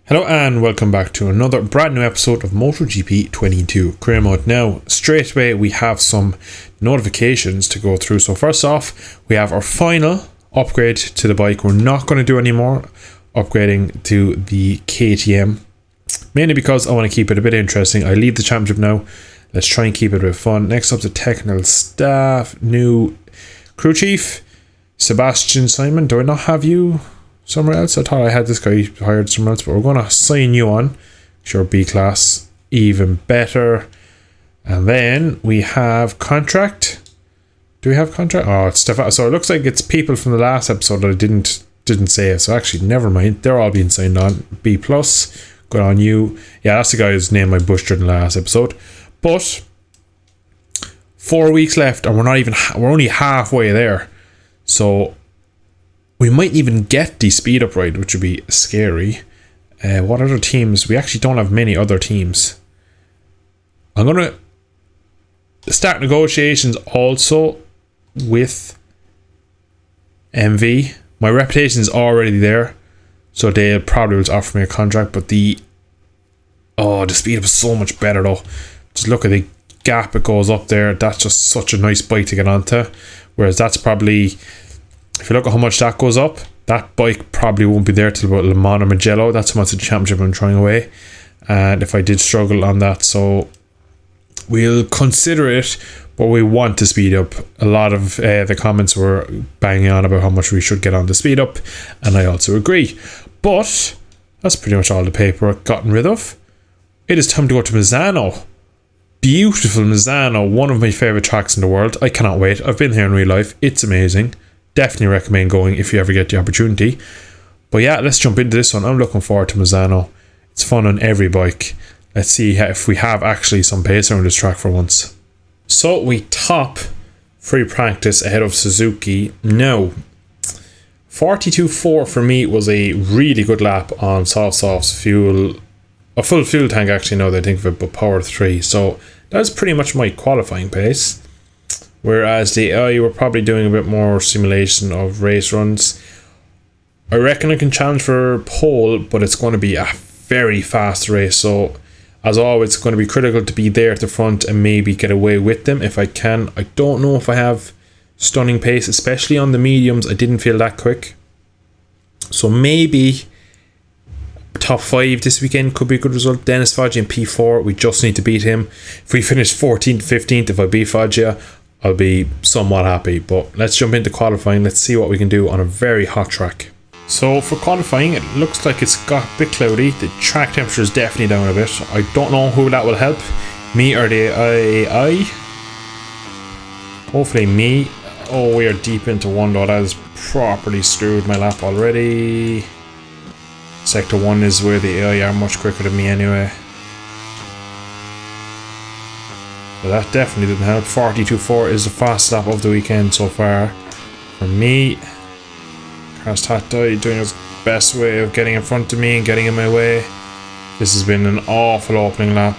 Hello and welcome back to another brand new episode of MotoGP 22 career mode. Now, straight away we have some notifications to go through. So first off, we have our final upgrade to the bike. We're not going to do any more upgrading to the KTM, mainly because I want to keep it a bit interesting. I lead the championship now. Let's try and keep it a bit fun. Next up, the technical staff, new crew chief, Sebastian Simon. Do I not have you somewhere else? I thought I had this guy hired somewhere else, but we're going to sign you on. Sure, B class, even better. And then we have contract. Do we have contract? Oh, it's Stefan. So it looks like it's people from the last episode that I didn't say. So actually, never mind. They're all being signed on. B plus. Good on you. Yeah, that's the guy's name I butchered in the last episode. But 4 weeks left, and we're only halfway there. So we might even get the speed up ride, which would be scary. What other teams? We actually don't have many other teams. I'm going to start negotiations also with MV. My reputation is already there, so they probably will offer me a contract. But the speed up is so much better though. Just look at the gap it goes up there. That's just such a nice bike to get onto. Whereas that's probably, if you look at how much that goes up, that bike probably won't be there till about Le Mans or Mugello. That's how much the championship I'm trying away. And if I did struggle on that, so we'll consider it, but we want to speed up. A lot of the comments were banging on about how much we should get on the speed up, and I also agree. But that's pretty much all the paperwork gotten rid of. It is time to go to Misano. Beautiful Misano, one of my favourite tracks in the world. I cannot wait. I've been here in real life. It's amazing. Definitely recommend going if you ever get the opportunity. But yeah, let's jump into this one. I'm looking forward to Misano. It's fun on every bike. Let's see if we have actually some pace around this track for once. So we top free practice ahead of Suzuki. Now, 42.4 for me was a really good lap on soft's fuel. A full fuel tank actually, now that I think of it, but power 3. So that's pretty much my qualifying pace. Whereas the AI were probably doing a bit more simulation of race runs. I reckon I can challenge for pole, but it's going to be a very fast race. So as always, it's going to be critical to be there at the front and maybe get away with them if I can. I don't know if I have stunning pace, especially on the mediums. I didn't feel that quick. So maybe top 5 this weekend could be a good result. Dennis Foggia in P4. We just need to beat him. If we finish 14th, 15th, if I beat Foggia, I'll be somewhat happy. But let's jump into qualifying. Let's see what we can do on a very hot track. So for qualifying, it looks like it's got a bit cloudy. The track temperature is definitely down a bit. I don't know who that will help, me or the AI. Hopefully me. Oh, we are deep into one though. That has properly screwed my lap already. Sector 1 is where the AI are much quicker than me anyway. But that definitely didn't help. 42.4 is the fastest lap of the weekend so far for me. Karstati doing his best way of getting in front of me and getting in my way. This has been an awful opening lap.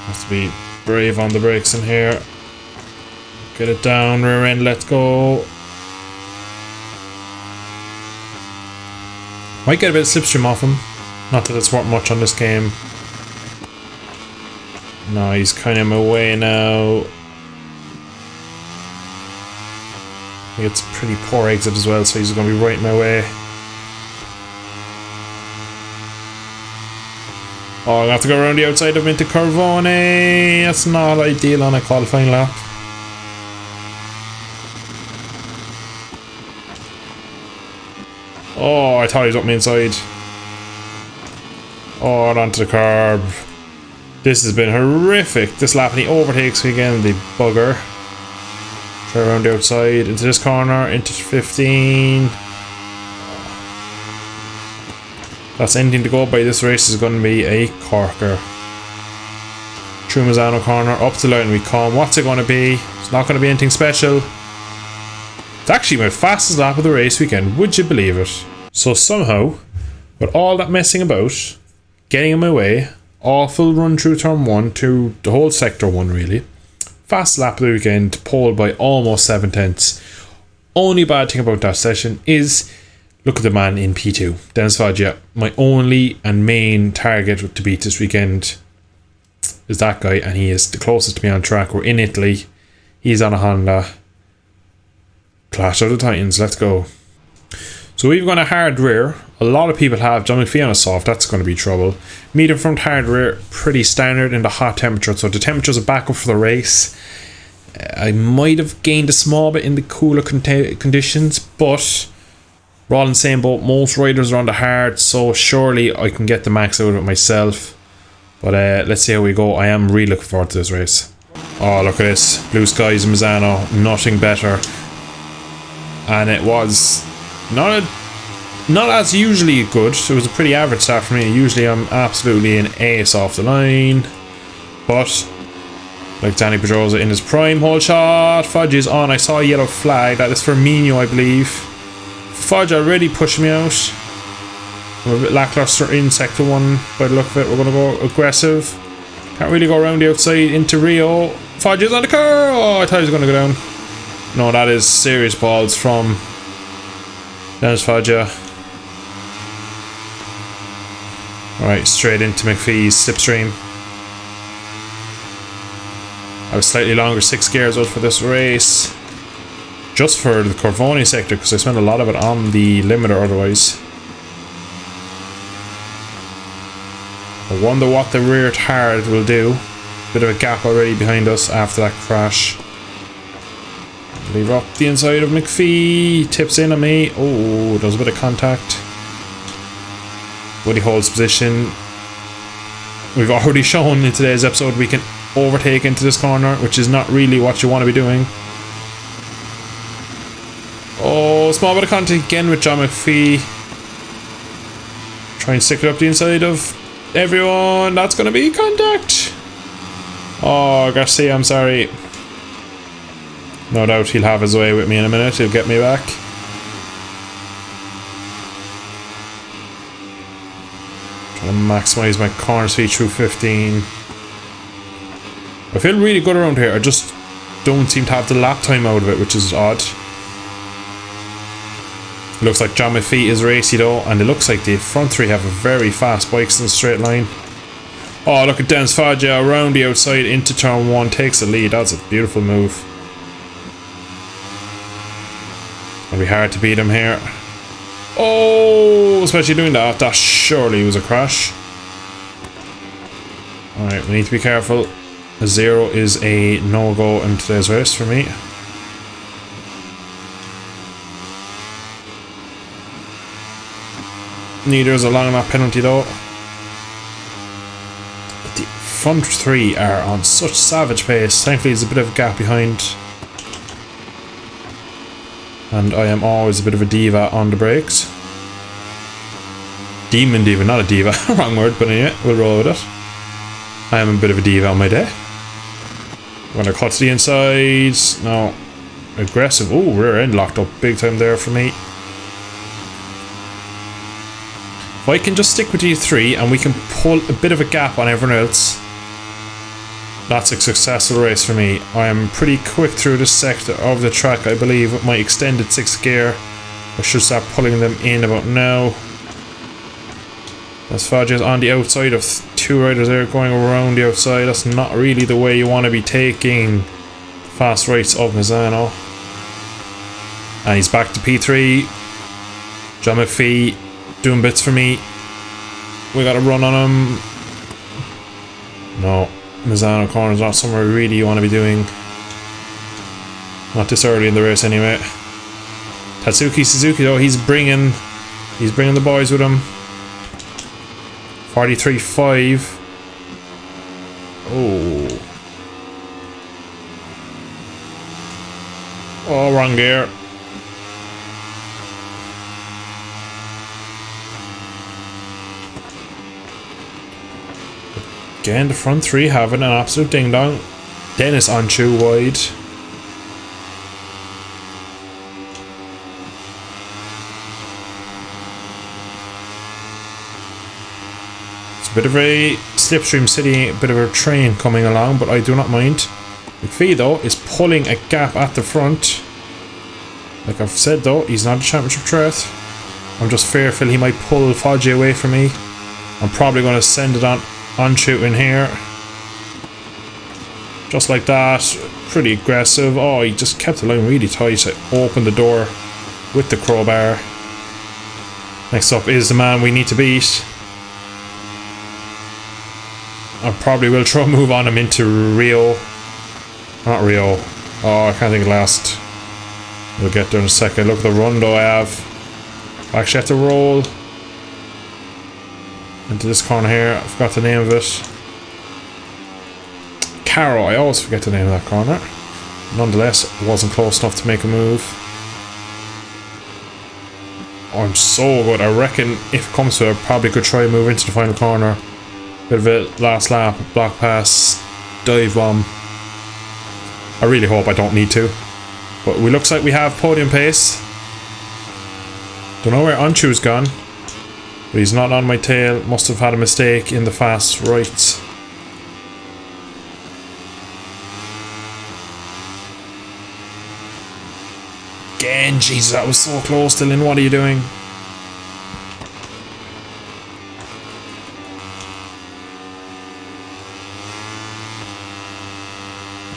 Has to be brave on the brakes in here. Get it down, rear end, let's go. Might get a bit of slipstream off him. Not that it's worth much on this game. No, he's kind of in my way now. I think it's a pretty poor exit as well, so he's going to be right in my way. Oh, I have to go around the outside of him into Carvone. That's not ideal on a qualifying lap. Oh, I thought he was up me inside. Oh, and onto the curb. This has been horrific. This lap, and he overtakes me again, the bugger. Try around the outside, into this corner, into 15. That's anything to go by. This race is going to be a corker. Through Misano corner, up the line we come. What's it going to be? It's not going to be anything special. It's actually my fastest lap of the race weekend. Would you believe it? So somehow, with all that messing about, getting in my way, awful run through turn 1 to the whole sector 1 really, Fast lap of the weekend, pole by almost 7 tenths. Only bad thing about that session is, look at the man in P2. Dennis Foggia, my only and main target to beat this weekend is that guy, and he is the closest to me on track. We're in Italy. He's on a Honda. Clash of the Titans, let's go. So we've gone a hard rear. A lot of people have John McPhee on a soft. That's going to be trouble. Medium front, hard rear, pretty standard in the hot temperature. So the temperatures are back up for the race. I might have gained a small bit in the cooler conditions, but we're all in the same boat. Most riders are on the hard, so surely I can get the max out of it myself. But let's see how we go. I am really looking forward to this race. Oh, look at this. Blue skies in Misano. Nothing better. And it was not as usually good. It was a pretty average start for me. Usually I'm absolutely an ace off the line. But, like Danny Pedrosa in his prime, hold shot. Fudge is on. I saw a yellow flag. That is for Mino, I believe. Fudge already pushed me out. I'm a bit lackluster in sector 1 by the look of it. We're going to go aggressive. Can't really go around the outside into Rio. Fudge is on the car. Oh, I thought he was going to go down. No, that is serious balls from Dennis Foggia. Alright, straight into McPhee's slipstream. I was slightly longer 6 gears out for this race. Just for the Corvoni sector, because I spent a lot of it on the limiter otherwise. I wonder what the rear hard will do. Bit of a gap already behind us after that crash. Leave up the inside of McPhee. Tips in on me. Oh, there's a bit of contact. Woody holds position. We've already shown in today's episode we can overtake into this corner, which is not really what you want to be doing. Oh, small bit of contact again with John McPhee. Try and stick it up the inside of everyone. That's going to be contact. Oh, Garcia, I'm sorry. No doubt he'll have his way with me in a minute. He'll get me back. Trying to maximise my corner speed through 15. I feel really good around here. I just don't seem to have the lap time out of it, which is odd. Looks like John McPhee is racy though, and it looks like the front three have a very fast bikes in a straight line. Oh, look at Dennis Foggia around the outside into turn 1, takes the lead. That's a beautiful move. It'll be hard to beat him here. Oh, especially doing that. That surely was a crash. Alright, we need to be careful. A 0 is a no-go in today's race for me. Neither is a long lap penalty though. But the front three are on such savage pace. Thankfully there's a bit of a gap behind. And I am always a bit of a diva on the brakes. Demon diva, not a diva. Wrong word, but anyway, we'll roll with it. I am a bit of a diva on my day. I'm gonna cut to the inside. No. Aggressive. Oh, rear end locked up big time there for me. If I can just stick with you 3 and we can pull a bit of a gap on everyone else, that's a successful race for me. I am pretty quick through this sector of the track, I believe, with my extended 6th gear. I should start pulling them in about now. As Foggia is on the outside of 2 riders there going around the outside. That's not really the way you want to be taking fast rights of Misano. And he's back to P3. John McPhee doing bits for me. We got a run on him. No. Misano corner is not somewhere really you want to be doing. Not this early in the race anyway. Tatsuki Suzuki though, he's bringing the boys with him. 43.5. Oh. Oh, wrong gear. Again, the front three having an absolute ding dong. Dennis on too wide. It's a bit of a slipstream city, a bit of a train coming along, but I do not mind. McPhee though is pulling a gap at the front. Like I've said though, he's not a championship threat. I'm just fearful he might pull Foggy away from me. I'm probably going to send it on shooting here. Just like that. Pretty aggressive. Oh, he just kept the line really tight. I opened the door with the crowbar. Next up is the man we need to beat. I probably will throw a move on him into Rio. Not Rio. Oh, I can't think of last. We'll get there in a second. Look at the run though I have. I actually have to roll into this corner here. I forgot the name of it. Caro. I always forget the name of that corner. Nonetheless, it wasn't close enough to make a move. Oh, I'm so good. I reckon if it comes to it, I probably could try and move into the final corner. Bit of a last lap, block pass, dive bomb. I really hope I don't need to. But it looks like we have podium pace. Don't know where Anchu's gone. But he's not on my tail. Must have had a mistake in the fast right. Again, Jesus, that was so close, Dylan. What are you doing?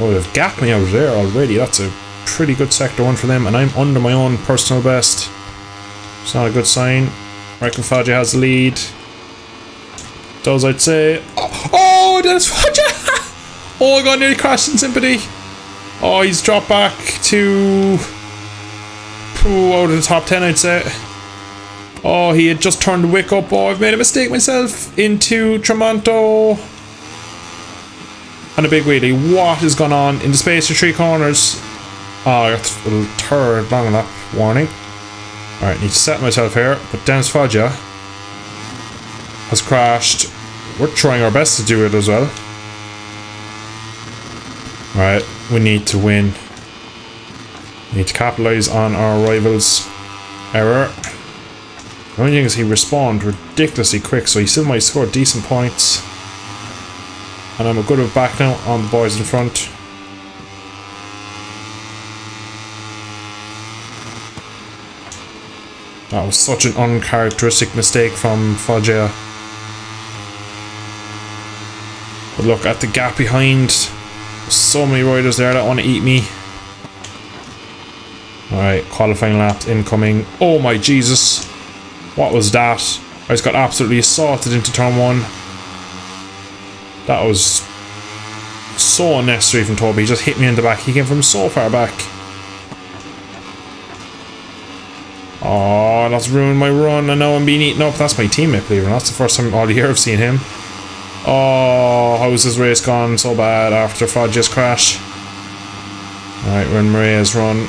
Oh, they've gapped me out there already. That's a pretty good sector one for them, and I'm under my own personal best. It's not a good sign. I reckon Foggy has the lead. Does, I'd say. Oh, Dennis Foggy! Oh, I got nearly crashed in sympathy. Oh, he's dropped back to out of the top 10, I'd say. Oh, he had just turned the wick up. Oh, I've made a mistake myself into Tramonto. And a big wheelie. What has gone on in the space of 3 corners? Oh, I got the third long lap warning. Alright, need to set myself here. But Dennis Foggia has crashed. We're trying our best to do it as well. Alright, we need to win. We need to capitalise on our rival's error. The only thing is he respawned ridiculously quick, so he still might score decent points. And I'm a good bit back now on the boys in front. That was such an uncharacteristic mistake from Foggia. But look at the gap behind. There's so many riders there that want to eat me. Alright, qualifying lap incoming. Oh my Jesus. What was that? I just got absolutely assaulted into turn 1. That was so unnecessary from Toby. He just hit me in the back. He came from so far back. Oh, that's ruined my run. I know I'm being eaten up. That's my teammate, believe it or not. That's the first time all year I've seen him. Oh, how's this race gone so bad after Foggia's crash? Alright, we're in Maria's run.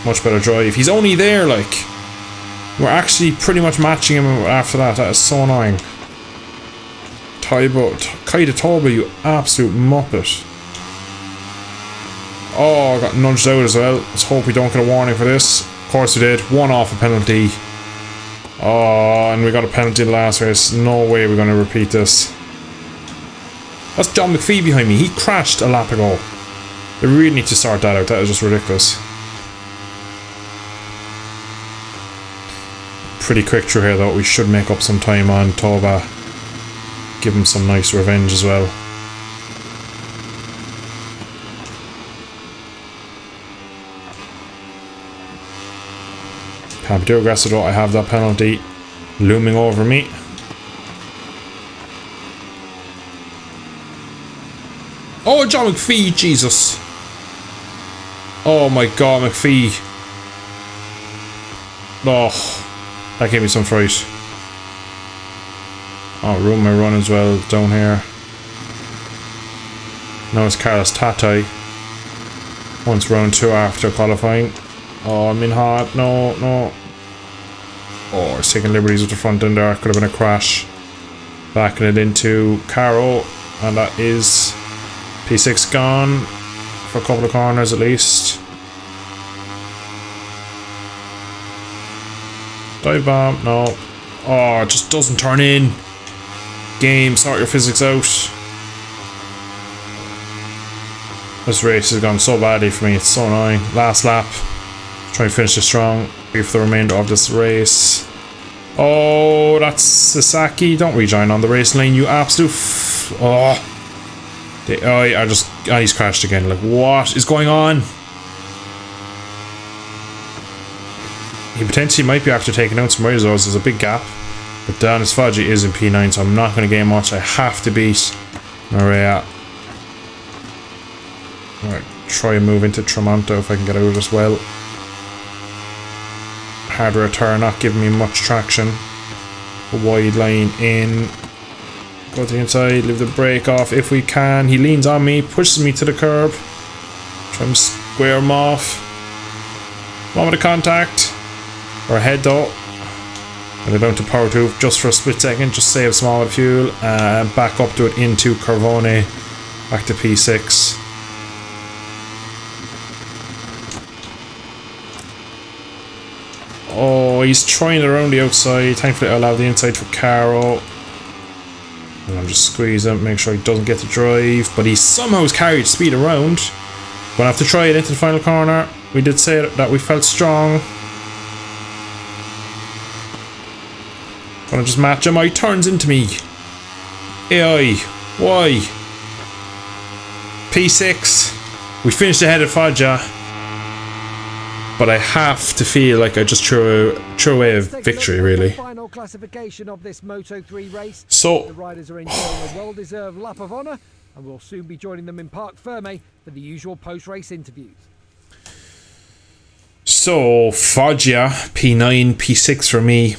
Much better drive. He's only there, like. We're actually pretty much matching him after that. That is so annoying. Kaida Toba, you absolute muppet. Oh, I got nudged out as well. Let's hope we don't get a warning for this. Of course we did. 1 off a penalty. Oh, and we got a penalty in the last race. No way we're going to repeat this. That's John McPhee behind me. He crashed a lap ago. They really need to sort that out. That is just ridiculous. Pretty quick through here though. We should make up some time on Toba. Give him some nice revenge as well. Can't be too aggressive though. I have that penalty looming over me. Oh, John McPhee, Jesus. Oh my God, McPhee. Oh, that gave me some fright. Oh, ruined my run as well down here. Now it's Carlos Tatai. Once round 2 after qualifying. Oh, I'm in hot. No, no. Oh, I was taking liberties with the front end there. Could have been a crash. Backing it into Caro. And that is P6 gone. For a couple of corners at least. Dive bomb. No. Oh, it just doesn't turn in. Game, sort your physics out. This race has gone so badly for me, it's so annoying. Last lap. Try and finish it strong. Wait for the remainder of this race. Oh, that's Sasaki. Don't rejoin on the race lane, you absolute he's crashed again. Like, what is going on? He potentially might be after taking out some Rizos. There's a big gap. But Dennis Fodgy is in P9, so I'm not going to gain much. I have to beat Maria. Alright, try and move into Tramonto if I can get out as well. Harder turn, not giving me much traction. A wide line in. Go to the inside, leave the brake off if we can. He leans on me, pushes me to the curb. Try and square him off. Moment of contact. Or head though. And they're down to power 2 just for a split second, just save some amount of fuel. Back up to it into Carvone. Back to P6. Oh, he's trying it around the outside. Thankfully, I'll have the inside for Caro. And I'm just squeezing him, make sure he doesn't get the drive. But he somehow has carried speed around. Gonna have to try it into the final corner. We did say that we felt strong. Gonna just match him. Oh, he turns into me. AI. Why? P6. We finished ahead of Fodja. But I have to feel like I just threw away a victory, really. Final classification of this Moto3 race. So the riders are enjoying a well-deserved lap of honour, and we'll soon be joining them in Parc Fermé for the usual post-race interviews. So Foggia, P9, P6 for me.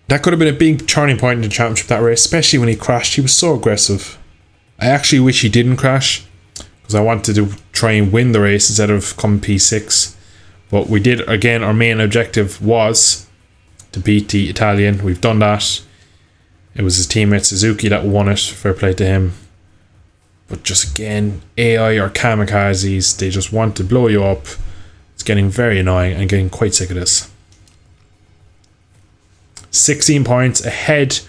That could have been a big turning point in the championship, that race, especially when he crashed. He was so aggressive. I actually wish he didn't crash, because I wanted to try and win the race instead of coming P6. But we did, again, our main objective was to beat the Italian. We've done that. It was his teammate Suzuki that won it. Fair play to him. But just again, AI or kamikazes, they just want to blow you up. It's getting very annoying. I'm getting quite sick of this. 16 points ahead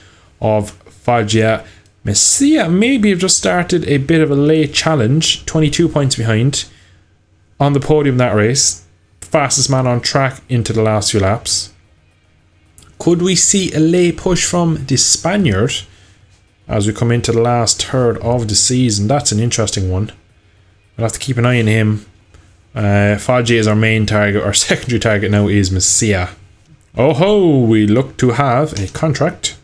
of Foggia. Messia maybe have just started a bit of a late challenge. 22 points behind. On the podium that race. Fastest man on track into the last few laps. Could we see a late push from the Spaniard as we come into the last third of the season? That's an interesting one. We'll have to keep an eye on him. Foggia is our main target. Our secondary target now is Messia. Oh ho, we look to have a contract.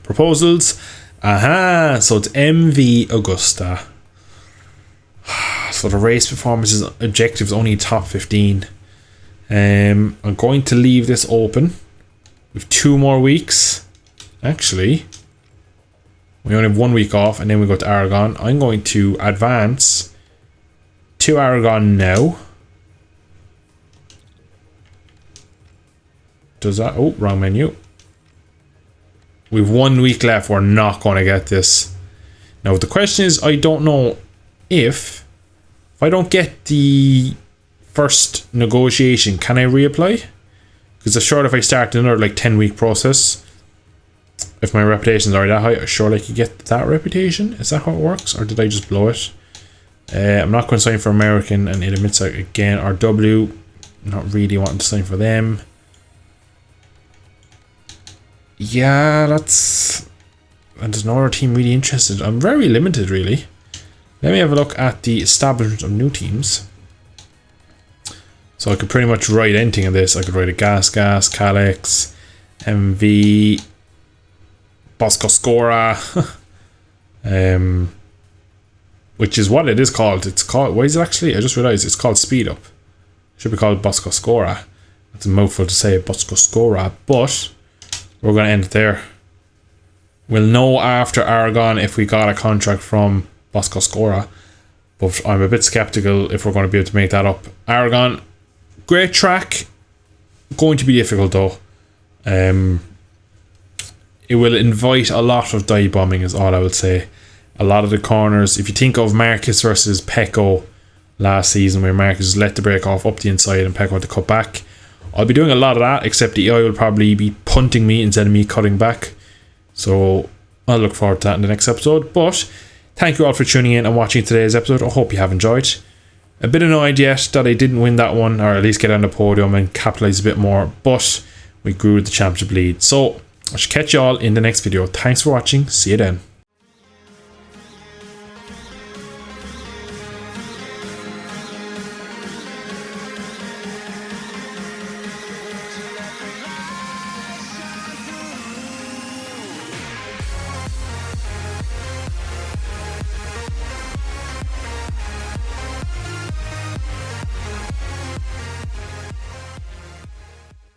Proposals. Aha, so it's MV Augusta. So the race performances objectives only top 15. I'm going to leave this open. We've 2 more weeks. Actually, we only have 1 week off and then we go to Aragon. I'm going to advance to Aragon now. Does that? Oh, wrong menu. We've 1 week left. We're not going to get this. Now, the question is, I don't know if I don't get the first negotiation, can I reapply? Because I'm sure if I start another like 10-week process, if my reputation is already that high, I'm sure I could get that reputation. Is that how it works? Or did I just blow it? I'm not going to sign for American and it admits again. RW, not really wanting to sign for them. Yeah, that's... And there's no other team really interested. I'm very limited, really. Let me have a look at the establishment of new teams. So I could pretty much write anything in this. I could write a Gas, Calyx, MV, Boscoscora, which is what it is called. It's called... Why is it actually? I just realised it's called Speed Up. It should be called Boscoscora. That's a mouthful to say, Boscoscora, but... We're going to end it there. We'll know after Aragon if we got a contract from Boscoscora. But I'm a bit skeptical if we're going to be able to make that up. Aragon, great track. Going to be difficult though. It will invite a lot of dive bombing is all I would say. A lot of the corners. If you think of Marcus versus Pecco last season where Marcus let the brake off up the inside and Pecco had to cut back. I'll be doing a lot of that, except the AI will probably be punting me instead of me cutting back. So I'll look forward to that in the next episode. But Thank you all for tuning in and watching today's episode. I hope you have enjoyed. A bit annoyed yet that I didn't win that one, or at least get on the podium and capitalise a bit more, but we grew the championship lead. So I should catch you all in the next video. Thanks for watching. See you then.